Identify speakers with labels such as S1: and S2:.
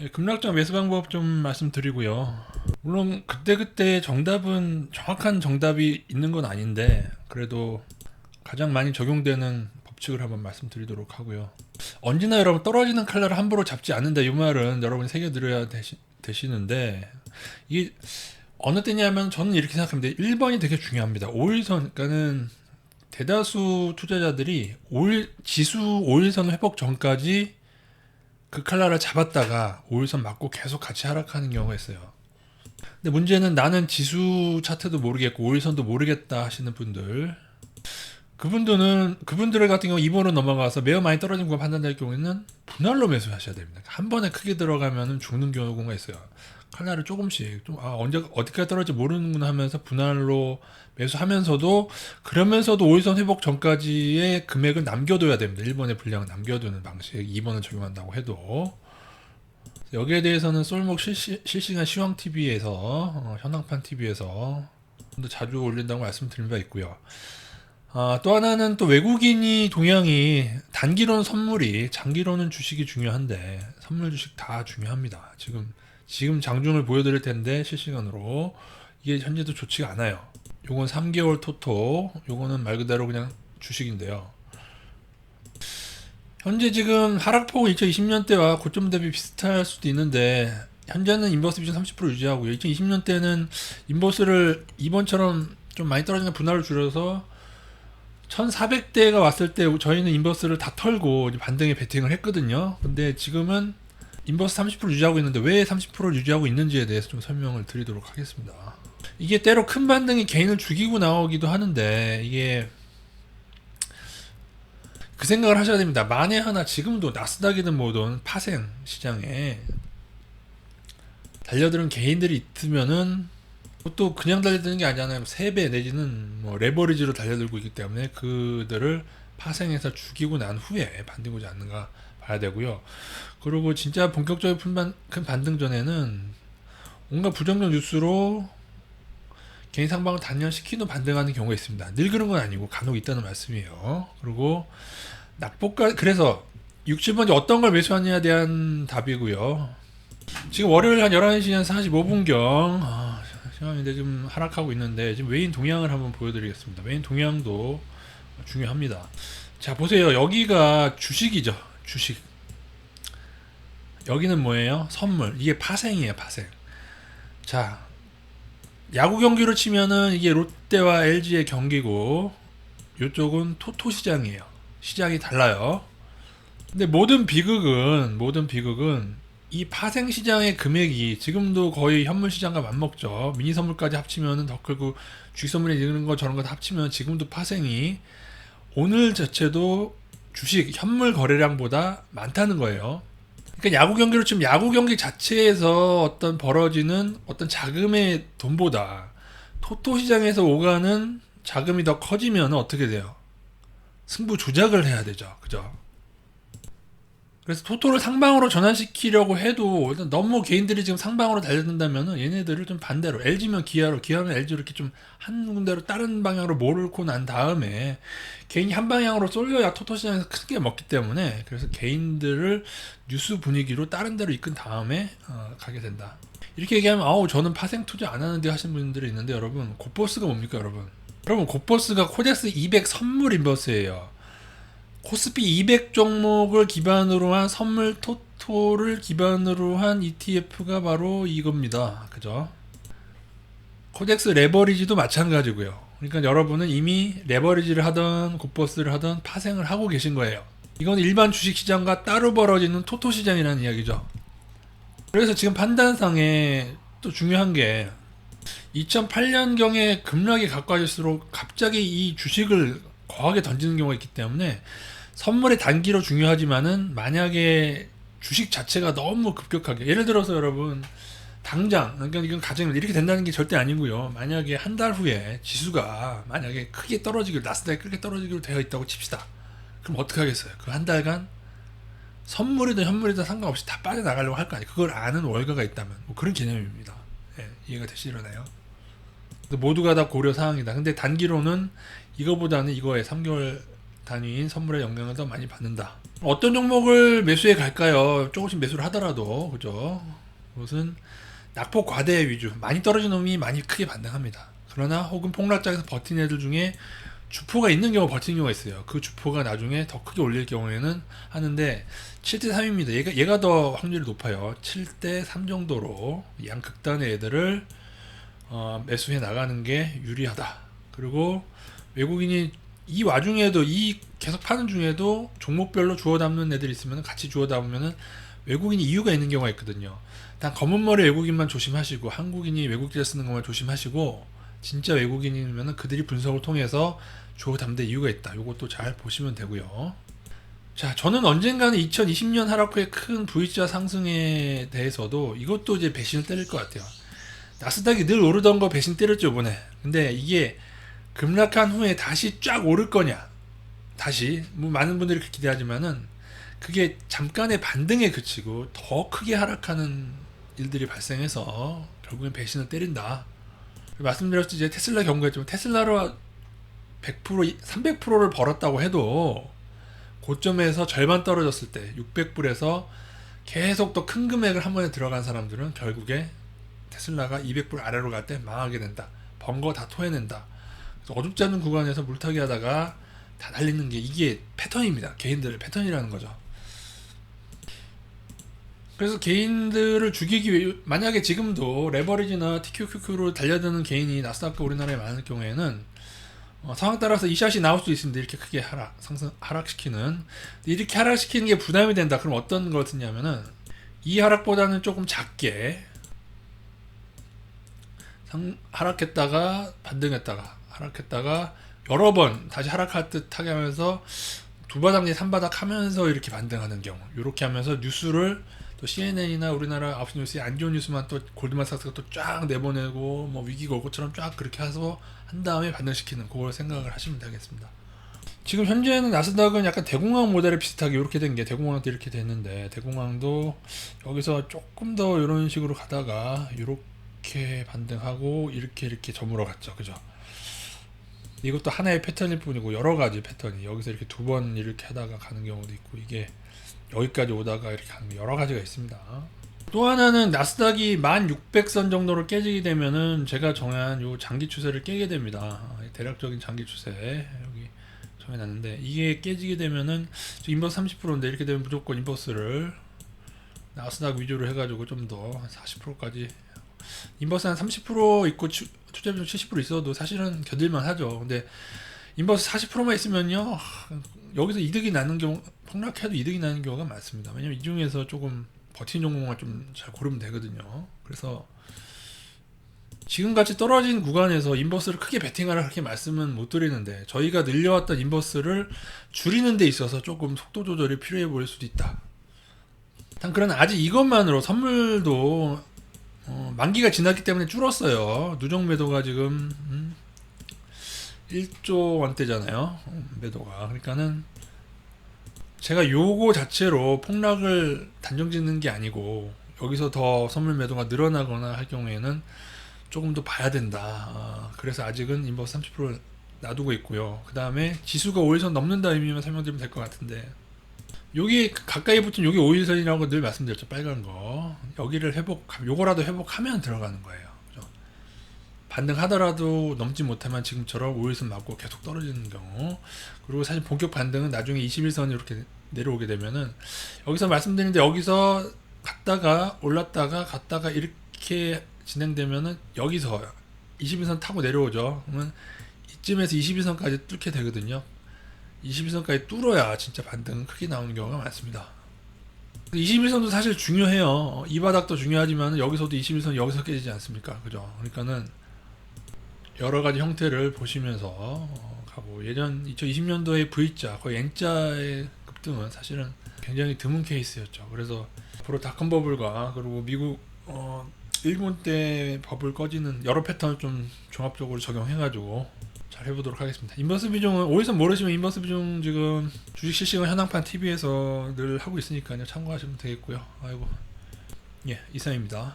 S1: 예, 급락장 매수 방법 좀 말씀드리고요. 물론 그때그때 정답은 정확한 정답이 있는 건 아닌데 그래도 가장 많이 적용되는 법칙을 한번 말씀드리도록 하고요. 언제나 여러분 떨어지는 칼날을 함부로 잡지 않는다 이 말은 여러분이 새겨들어야 되시는데 이게 어느 때냐면 저는 이렇게 생각합니다. 1번이 되게 중요합니다. 5일선 그러니까는 대다수 투자자들이 지수 5일선 회복 전까지 그 칼날을 잡았다가 5일선 맞고 계속 같이 하락하는 경우가 있어요. 근데 문제는 나는 지수 차트도 모르겠고 5일선도 모르겠다 하시는 분들, 그분들 같은 경우 2번으로 넘어가서 매우 많이 떨어진 거 판단될 경우에는 분할로 매수하셔야 됩니다. 한 번에 크게 들어가면 죽는 경우가 있어요. 칼날을 조금씩 언제 어디까지 떨어질지 모르는구나 하면서 분할로 매수하면서도, 그러면서도 5일선 회복 전까지의 금액을 남겨둬야 됩니다. 1번의 분량을 남겨두는 방식, 2번을 적용한다고 해도. 여기에 대해서는 쏠목 실시간 시황TV에서 현황판 TV에서 좀 더 자주 올린다고 말씀드린 바 있고요. 또 하나는 또 외국인이 동향이 단기로는 선물이, 장기로는 주식이 중요한데 선물 주식 다 중요합니다. 지금 장중을 보여드릴 텐데 실시간으로 이게 현재도 좋지가 않아요. 요건 3개월 토토, 요거는 말 그대로 그냥 주식인데요. 현재 지금 하락폭은 2020년대와 고점 대비 비슷할 수도 있는데 현재는 인버스 비중 30% 유지하고요. 2020년대는 인버스를 이번처럼 좀 많이 떨어지는 분할을 줄여서 1400대가 왔을 때 저희는 인버스를 다 털고 반등에 베팅을 했거든요. 근데 지금은 인버스 30% 유지하고 있는데 왜 30%를 유지하고 있는지에 대해서 좀 설명을 드리도록 하겠습니다. 이게 때로 큰 반등이 개인을 죽이고 나오기도 하는데 이게 그 생각을 하셔야 됩니다. 만에 하나 지금도 나스닥이든 뭐든 파생 시장에 달려드는 개인들이 있으면은 또 그냥 달려드는 게 아니잖아요. 3배 내지는 뭐 레버리지로 달려들고 있기 때문에 그들을 파생해서 죽이고 난 후에 반등 오지 않는가 봐야 되고요. 그리고 진짜 본격적인 큰 반등 전에는 온갖 부정적 뉴스로 개인 상방을 단련시키는 반등하는 경우가 있습니다. 늘 그런 건 아니고 간혹 있다는 말씀이에요. 그리고 그래서 60번째 어떤 걸 매수하느냐에 대한 답이고요. 지금 월요일 한 11시 한 45분경 시간인데 지금 하락하고 있는데 지금 외인 동향을 한번 보여드리겠습니다. 외인 동향도 중요합니다. 자 보세요. 여기가 주식이죠. 주식. 여기는 뭐예요? 선물. 이게 파생이에요. 파생. 자 야구 경기로 치면은 이게 롯데와 LG의 경기고 이쪽은 토토 시장이에요. 시장이 달라요. 근데 모든 비극은 이 파생 시장의 금액이 지금도 거의 현물 시장과 맞먹죠. 미니 선물까지 합치면은 더 크고 주식 선물에 이런 거 저런 거 다 합치면 지금도 파생이 오늘 자체도 주식 현물 거래량보다 많다는 거예요. 그러니까 야구 경기로 치면 야구 경기 자체에서 어떤 벌어지는 어떤 자금의 돈보다 토토 시장에서 오가는 자금이 더 커지면 어떻게 돼요? 승부 조작을 해야 되죠. 그죠? 그래서 토토를 상방으로 전환시키려고 해도 너무 개인들이 지금 상방으로 달려든다면 얘네들을 좀 반대로, LG면 기아로, 기아면 LG로 이렇게 좀 한 군데로 다른 방향으로 몰고 난 다음에 개인이 한 방향으로 쏠려야 토토 시장에서 크게 먹기 때문에, 그래서 개인들을 뉴스 분위기로 다른 데로 이끈 다음에 가게 된다. 이렇게 얘기하면 저는 파생 투자 안 하는데 하시는 분들이 있는데, 여러분 곱버스가 뭡니까? 여러분 곱버스가 코덱스 200 선물 인버스예요. 코스피 200 종목을 기반으로 한 선물 토토를 기반으로 한 ETF가 바로 이겁니다. 그죠? 코덱스 레버리지도 마찬가지고요. 그러니까 여러분은 이미 레버리지를 하던 곱버스를 하던 파생을 하고 계신 거예요. 이건 일반 주식시장과 따로 벌어지는 토토 시장이라는 이야기죠. 그래서 지금 판단상에 또 중요한 게 2008년경에 급락이 가까워질수록 갑자기 이 주식을 거하게 던지는 경우가 있기 때문에 선물의 단기로 중요하지만은 만약에 주식 자체가 너무 급격하게, 예를 들어서 여러분 당장, 그러니까 이건 가정이 이렇게 된다는 게 절대 아니고요. 만약에 한 달 후에 지수가 만약에 크게 떨어지기로, 나스닥이 크게 떨어지기로 되어 있다고 칩시다. 그럼 어떻게 하겠어요? 그 한 달간 선물이든 현물이든 상관없이 다 빠져나가려고 할 거 아니에요. 그걸 아는 월가가 있다면 뭐 그런 개념입니다. 이해가 되시려나요? 모두가 다 고려 사항이다. 근데 단기로는 이거보다는 이거에 3개월 단위인 선물의 영향을 더 많이 받는다. 어떤 종목을 매수해 갈까요? 조금씩 매수를 하더라도 그죠? 그것은 낙폭 과대 위주, 많이 떨어진 놈이 많이 크게 반등합니다. 그러나 혹은 폭락장에서 버틴 애들 중에 주포가 있는 경우 버티는 경우가 있어요. 그 주포가 나중에 더 크게 올릴 경우에는 하는데 7대3입니다. 얘가 더 확률이 높아요. 7대3 정도로 양극단의 애들을 매수해 나가는 게 유리하다. 그리고 외국인이 이 와중에도 이 계속 파는 중에도 종목별로 주워 담는 애들이 있으면 같이 주워 담으면은 외국인이 이유가 있는 경우가 있거든요. 단 검은 머리 외국인만 조심하시고 한국인이 외국제 쓰는 것만 조심하시고 진짜 외국인이면은 그들이 분석을 통해서 주워 담는 이유가 있다. 요것도 잘 보시면 되고요. 자, 저는 언젠가는 2020년 하락 후에 큰 V자 상승에 대해서도 이것도 이제 배신을 때릴 것 같아요. 나스닥이 늘 오르던 거 배신 때렸죠, 이번에. 근데 이게 급락한 후에 다시 쫙 오를 거냐? 다시 뭐 많은 분들이 그렇게 기대하지만은 그게 잠깐의 반등에 그치고 더 크게 하락하는 일들이 발생해서 결국엔 배신을 때린다. 말씀드렸듯이 이제 테슬라 경고했지만 테슬라로 100%, 300%를 벌었다고 해도 고점에서 절반 떨어졌을 때 600불에서 계속 더 큰 금액을 한 번에 들어간 사람들은 결국에 테슬라가 200불 아래로 갈 때 망하게 된다. 번 거 다 토해낸다. 그래서 어둡지 않은 구간에서 물타기 하다가 다 날리는 게 이게 패턴입니다. 개인들의 패턴이라는 거죠. 그래서 개인들을 죽이기 위해 만약에 지금도 레버리지나 TQQQ로 달려드는 개인이 나스닥과 우리나라에 많을 경우에는 상황 따라서 이 샷이 나올 수 있습니다. 이렇게 크게 하락시키는 이렇게 하락시키는 게 부담이 된다. 그럼 어떤 걸 쓰냐면은 이 하락보다는 조금 작게 하락했다가 반등했다가 하락했다가 여러 번 다시 하락할 듯 하게 하면서 두 바닥 내 3바닥 하면서 이렇게 반등하는 경우 이렇게 하면서 뉴스를 또 CNN이나 우리나라 9시 뉴스에 안 좋은 뉴스만 또 골드만삭스가 또 쫙 내보내고 뭐 위기가 올 것처럼 쫙 그렇게 해서 한 다음에 반등시키는 그걸 생각을 하시면 되겠습니다. 지금 현재는 나스닥은 약간 대공황 모델에 비슷하게 이렇게 된 게 대공황도 이렇게 됐는데 대공황도 여기서 조금 더 이런 식으로 가다가 이렇게 반등하고 이렇게 저물어 갔죠. 그죠? 이것도 하나의 패턴일 뿐이고 여러 가지 패턴이 여기서 이렇게 두 번 이렇게 하다가 가는 경우도 있고 이게 여기까지 오다가 이렇게 가는 게 여러 가지가 있습니다. 또 하나는 나스닥이 1600선 정도로 깨지게 되면은 제가 정한 요 장기 추세를 깨게 됩니다. 대략적인 장기 추세 여기 정해놨는데 이게 깨지게 되면은 인버스 30%인데 이렇게 되면 무조건 인버스를 나스닥 위주로 해가지고 좀 더 40%까지 인버스 한 30% 있고 투자 비중 70% 있어도 사실은 견딜만 하죠. 근데 인버스 40%만 있으면요 여기서 이득이 나는 경우 폭락해도 이득이 나는 경우가 많습니다. 왜냐면 이 중에서 조금 버티는 종목만 좀 잘 고르면 되거든요. 그래서 지금같이 떨어진 구간에서 인버스를 크게 베팅하라 그렇게 말씀은 못 드리는데 저희가 늘려왔던 인버스를 줄이는 데 있어서 조금 속도 조절이 필요해 보일 수도 있다. 단 그러나 아직 이것만으로 선물도 만기가 지났기 때문에 줄었어요. 누적 매도가 지금 1조 원대잖아요. 매도가. 그러니까는 제가 요거 자체로 폭락을 단정 짓는 게 아니고 여기서 더 선물 매도가 늘어나거나 할 경우에는 조금 더 봐야 된다. 그래서 아직은 인버스 30%를 놔두고 있고요. 그 다음에 지수가 5일선 넘는다 의미만 설명드리면 될 것 같은데 여기 가까이 붙은 여기 5일선이라고 늘 말씀드렸죠. 빨간 거 여기를 요거라도 회복하면 들어가는 거예요. 그죠? 반등하더라도 넘지 못하면 지금처럼 5일선 맞고 계속 떨어지는 경우 그리고 사실 본격 반등은 나중에 21선이 이렇게 내려오게 되면은 여기서 말씀드리는데 여기서 갔다가 올랐다가 갔다가 이렇게 진행되면은 여기서 21선 타고 내려오죠. 그러면 이쯤에서 21선까지 뚫게 되거든요. 21선까지 뚫어야 진짜 반등은 크게 나오는 경우가 많습니다. 21선도 사실 중요해요. 이 바닥도 중요하지만 여기서도 21선 여기서 깨지지 않습니까? 그죠? 그러니까는 여러 가지 형태를 보시면서 가고 예전 2020년도에 V자 거의 N자의 급등은 사실은 굉장히 드문 케이스였죠. 그래서 앞으로 닷컴 버블과 그리고 미국 일본 때 버블 꺼지는 여러 패턴을 좀 종합적으로 적용해가지고 잘 해보도록 하겠습니다. 인버스 비중은 5일선 모르시면 인버스 비중 지금 주식 실시간 현황판 TV에서 늘 하고 있으니까요. 참고하시면 되겠고요. 아이고 예 이상입니다.